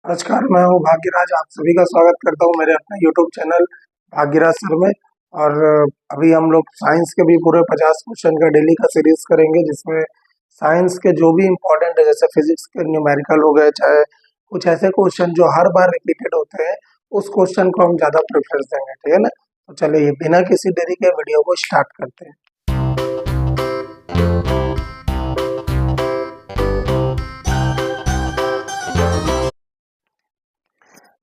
नमस्कार, मैं हूँ भाग्यराज। आप सभी का स्वागत करता हूँ मेरे अपने यूट्यूब चैनल भाग्यराज सर में। और अभी हम लोग साइंस के भी पूरे 50 क्वेश्चन का डेली का सीरीज करेंगे, जिसमें साइंस के जो भी इम्पोर्टेंट है, जैसे फिजिक्स के न्यूमेरिकल हो गए, चाहे कुछ ऐसे क्वेश्चन जो हर बार रिपीटेड होते हैं, उस क्वेश्चन को हम ज़्यादा प्रेफरेंस देंगे। ठीक है ना? तो चलिए बिना किसी देरी के वीडियो को स्टार्ट करते हैं।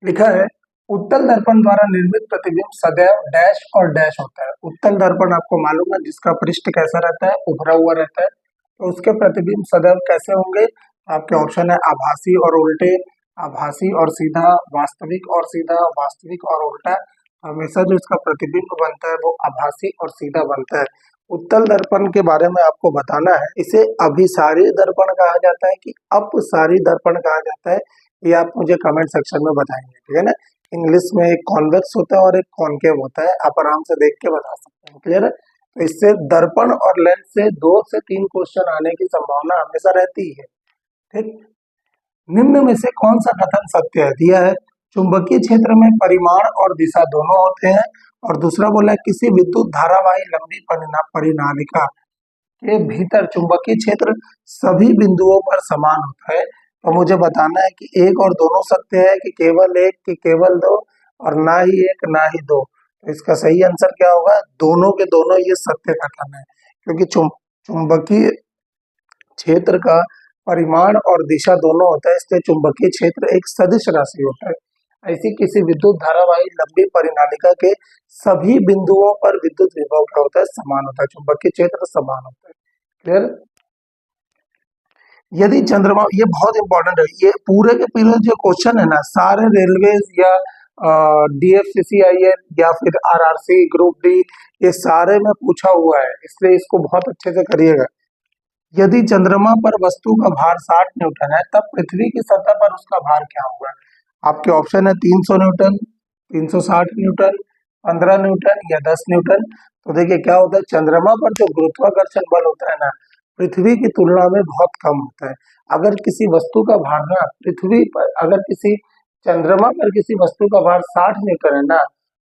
लिखा है, उत्तल दर्पण द्वारा निर्मित प्रतिबिंब सदैव डैश और डैश होता है। उत्तल दर्पण आपको मालूम है, जिसका पृष्ठ कैसा रहता है, उभरा हुआ रहता है। तो उसके प्रतिबिंब सदैव कैसे होंगे? आपके ऑप्शन है आभासी और उल्टे, आभासी और सीधा, वास्तविक और सीधा, वास्तविक और उल्टा। हमेशा जो इसका प्रतिबिंब बनता है वो आभासी और सीधा बनता है। उत्तल दर्पण के बारे में आपको बताना है, इसे अभिसारी दर्पण कहा जाता है कि अपसारी दर्पण कहा जाता है, ये आप मुझे कमेंट सेक्शन में बताएंगे। ठीक है ना? इंग्लिश में एक कॉन्वेक्स होता है और एक कॉन्केव होता है, आप आराम से देख के बता सकते हैं। क्लियर है? तो इससे दर्पण और लेंस से 2 से 3 क्वेश्चन आने की संभावना हमेशा रहती है। ठीक, निम्न में से कौन सा कथन सत्य है? दिया है, चुंबकीय क्षेत्र में परिमाण और दिशा दोनों होते हैं। और दूसरा बोला है, किसी विद्युत धारावाही लंबी परिनालिका के भीतर चुंबकीय क्षेत्र सभी बिंदुओं पर समान होता है। तो मुझे बताना है कि एक और दोनों सत्य है, कि केवल एक, कि केवल दो, और ना ही एक ना ही दो। तो इसका सही आंसर क्या होगा? दोनों के दोनों ये सत्य कथन है, क्योंकि चुंबकीय क्षेत्र का परिमाण और दिशा दोनों होता है, इसलिए चुंबकीय क्षेत्र एक सदिश राशि होता है। ऐसी किसी विद्युत धारावाही लंबी परिनालिका के सभी बिंदुओं पर विद्युत विभव क्या होता है? समान होता है, चुंबकीय क्षेत्र समान होता है। क्लियर? यदि चंद्रमा, ये बहुत इंपॉर्टेंट है, ये पूरे के पूरे जो क्वेश्चन है ना, सारे रेलवेज या DFCCIL या फिर RRC ग्रुप डी, ये सारे में पूछा हुआ है, इसलिए इसको बहुत अच्छे से करिएगा। यदि चंद्रमा पर वस्तु का भार 60 न्यूटन है, तब पृथ्वी की सतह पर उसका भार क्या होगा? आपके ऑप्शन है 300 न्यूटन, 360 न्यूटन, 15 न्यूटन या 10 न्यूटन। तो देखिए क्या होता है, चंद्रमा पर जो गुरुत्वाकर्षण बल होता है ना, पृथ्वी की तुलना में बहुत कम होता है। अगर किसी वस्तु का भार ना पृथ्वी पर, अगर किसी चंद्रमा पर किसी वस्तु का भार 60 न्यूटन है ना,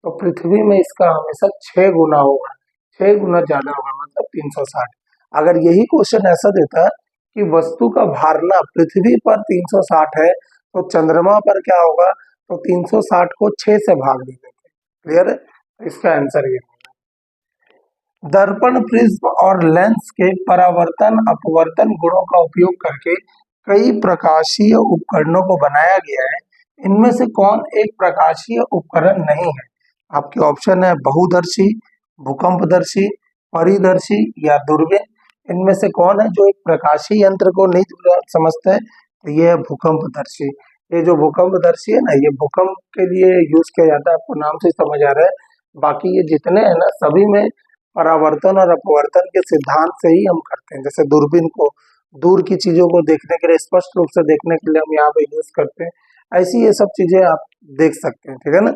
तो पृथ्वी में इसका हमेशा 6 गुना होगा, 6 गुना ज्यादा होगा, मतलब 360। अगर यही क्वेश्चन ऐसा देता कि वस्तु का भार ना पृथ्वी पर 360 है, तो चंद्रमा पर क्या होगा? तो 360 को 6 से भाग देंगे। क्लियर है? तो इसका आंसर ये होगा। दर्पण, प्रिज्म और लेंस के परावर्तन अपवर्तन गुणों का उपयोग करके कई प्रकाशीय उपकरणों को बनाया गया है। इनमें से कौन एक प्रकाशीय उपकरण नहीं है? आपके ऑप्शन है बहुदर्शी, भूकंपदर्शी, परिदर्शी या दूरबीन। इनमें से कौन है जो एक प्रकाशीय यंत्र को नहीं समझता है? तो ये है भूकंपदर्शी। ये जो भूकंपदर्शी है ना, ये भूकंप के लिए यूज किया जाता है, आपको नाम से समझ आ रहा है। बाकी ये जितने हैं ना, सभी में परावर्तन और अपवर्तन के सिद्धांत से ही हम करते हैं। जैसे दूरबीन को दूर की चीजों को देखने के लिए, स्पष्ट रूप से देखने के लिए हम यहाँ पे यूज करते हैं। ऐसी ये सब चीजें आप देख सकते हैं। ठीक है ना?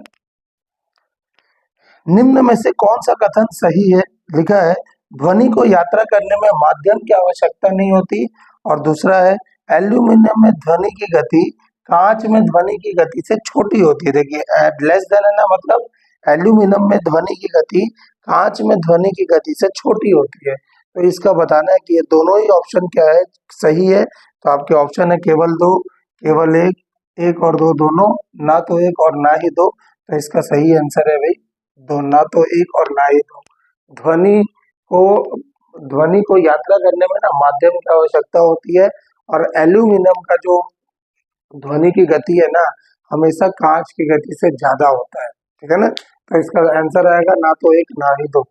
निम्न में से कौन सा कथन सही है? लिखा है, ध्वनि को यात्रा करने में माध्यम की आवश्यकता नहीं होती। और दूसरा है, एल्यूमिनियम में ध्वनि की गति कांच में ध्वनि की गति से छोटी होती है। देखिए लेस देन है ना, मतलब एल्यूमिनियम में ध्वनि की गति कांच में ध्वनि की गति से छोटी होती है। तो इसका बताना है कि ये दोनों ही ऑप्शन क्या है, सही है। तो आपके ऑप्शन है केवल दो, केवल एक, एक और दो दोनों, ना तो एक और ना ही दो। तो इसका सही आंसर है भाई दो, ना तो एक और ना ही दो। ध्वनि को ध्वनि को यात्रा करने में ना माध्यम की आवश्यकता होती है, और एल्यूमिनियम का जो ध्वनि की गति है ना, हमेशा कांच की गति से ज्यादा होता है। ठीक है ना? तो इसका आंसर आएगा ना तो एक ना ही दो।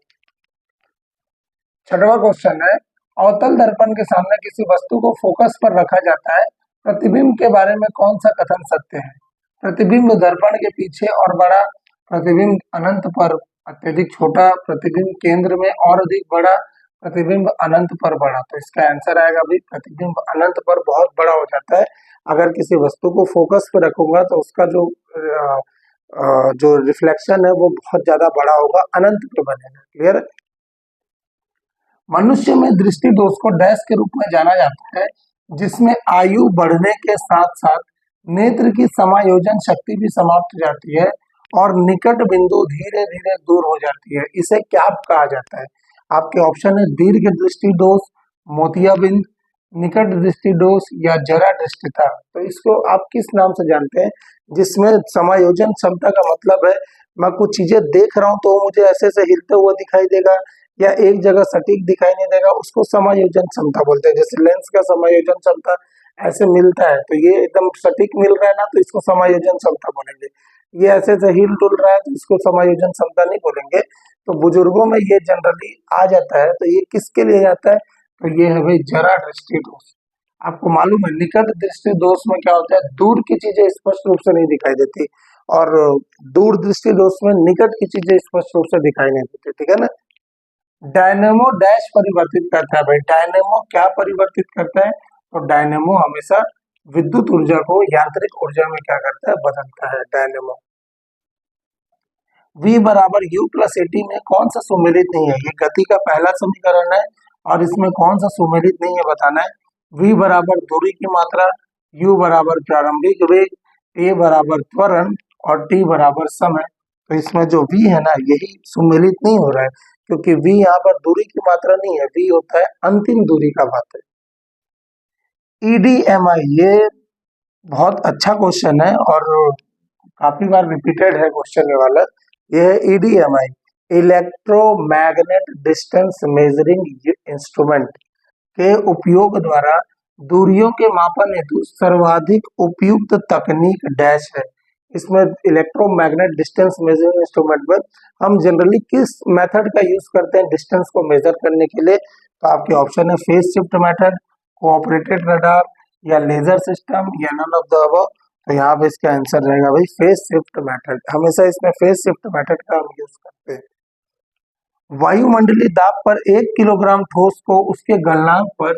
छठवां क्वेश्चन है, अवतल दर्पण के सामने किसी वस्तु को फोकस पर रखा जाता है, प्रतिबिंब के बारे में कौन सा कथन सत्य है? प्रतिबिंब दर्पण के पीछे और बड़ा, प्रतिबिंब अनंत पर अत्यधिक छोटा, प्रतिबिंब केंद्र में और अधिक बड़ा, प्रतिबिंब अनंत पर बड़ा। तो इसका आंसर आएगा भाई प्रतिबिंब अनंत पर बहुत बड़ा हो जाता है। अगर किसी वस्तु को फोकस पे रखूंगा तो उसका जो रिफ्लेक्शन है वो बहुत ज्यादा बड़ा होगा, अनंत पे बनेगा। क्लियर? मनुष्य में दृष्टि दोष को डैश के रूप में जाना जाता है, जिसमें आयु बढ़ने के साथ साथ नेत्र की समायोजन शक्ति भी समाप्त हो जाती है और निकट बिंदु धीरे धीरे दूर हो जाती है। इसे क्या कहा जाता है? आपके ऑप्शन है दीर्घ दृष्टि दोष, मोतियाबिंद, निकट दृष्टि दोष या जरा दृष्टिता। तो इसको आप किस नाम से जानते हैं? जिसमें समायोजन क्षमता का मतलब है मैं कुछ चीजें देख रहा हूं तो मुझे ऐसे ऐसे हिलते हुए दिखाई देगा या एक जगह सटीक दिखाई नहीं देगा, उसको समायोजन क्षमता बोलते हैं। जैसे लेंस का समायोजन क्षमता ऐसे मिलता है तो ये एकदम सटीक मिल रहा है ना, तो इसको समायोजन क्षमता बोलेंगे। ये ऐसे ऐसे हिल डुल रहा है तो इसको समायोजन क्षमता नहीं बोलेंगे। तो बुजुर्गों में ये जनरली आ जाता है। तो ये किसके लिए जाता है? तो ये है भाई जरा दृष्टि दोष। आपको मालूम है निकट दृष्टि दोष में क्या होता है? दूर की चीजें स्पष्ट रूप से नहीं दिखाई देती और दूर दृष्टि दोष में निकट की चीजें स्पष्ट रूप से दिखाई नहीं देती। ठीक है ना। डायनेमो डैश परिवर्तित करता है भाई। डायनेमो क्या परिवर्तित करता है? तो डायनेमो हमेशा विद्युत ऊर्जा को यांत्रिक ऊर्जा में क्या करता है? बदलता है डायनेमो। V बराबर U प्लस एटी में कौन सा सुमेलित नहीं है? ये गति का पहला समीकरण है और इसमें कौन सा सुमेलित नहीं है बताना है। V बराबर दूरी की मात्रा, U बराबर प्रारंभिक वेग, A बराबर त्वरण और T बराबर समय। तो इसमें जो V है ना यही सुमेलित नहीं हो रहा है क्योंकि V यहाँ पर दूरी की मात्रा नहीं है, V होता है अंतिम दूरी का मात्रा। EDMI ये बहुत अच्छा क्वेश्चन है और काफी बार रिपीटेड है क्वेश्चन ये वाला। ये है EDMI, electromagnet distance measuring instrument के उपयोग द्वारा दूरियों के मापन हेतु सर्वाधिक उपयुक्त तकनीक डैश है। इसमें इलेक्ट्रोमैग्नेट डिस्टेंस मेजरिंग इंस्ट्रूमेंट में हम जनरली किस मेथड का यूज करते हैं डिस्टेंस को मेजर करने के लिए? तो आपके ऑप्शन है phase shift method, cooperated radar या लेजर सिस्टम या नन ऑफ द अबव। तो यहाँ पे इसका आंसर रहेगा भाई फेज शिफ्ट मेथड। हमेशा इसमें फेज शिफ्ट मेथड का हम यूज करते हैं। वायुमंडलीय दाब पर 1 किलोग्राम ठोस को उसके गलनांक पर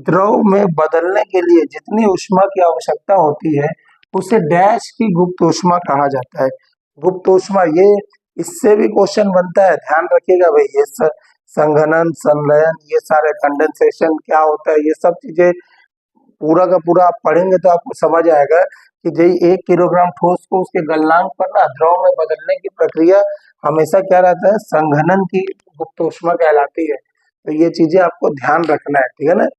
द्रव में बदलने के लिए जितनी ऊष्मा की आवश्यकता होती है उसे डैश की गुप्त ऊष्मा कहा जाता है। गुप्त ऊष्मा ये इससे भी क्वेश्चन बनता है, ध्यान रखिएगा भाई। ये संघनन, संलयन, ये सारे कंडेंसेशन क्या होता है, ये सब चीजें पूरा का पूरा आप पढ़ेंगे तो आपको समझ आएगा कि यही 1 किलोग्राम ठोस को उसके गलनांक पर ना द्रव में बदलने की प्रक्रिया हमेशा क्या रहता है? संघनन की गुप्त ऊष्मा कहलाती है। तो ये चीजें आपको ध्यान रखना है। ठीक है ना।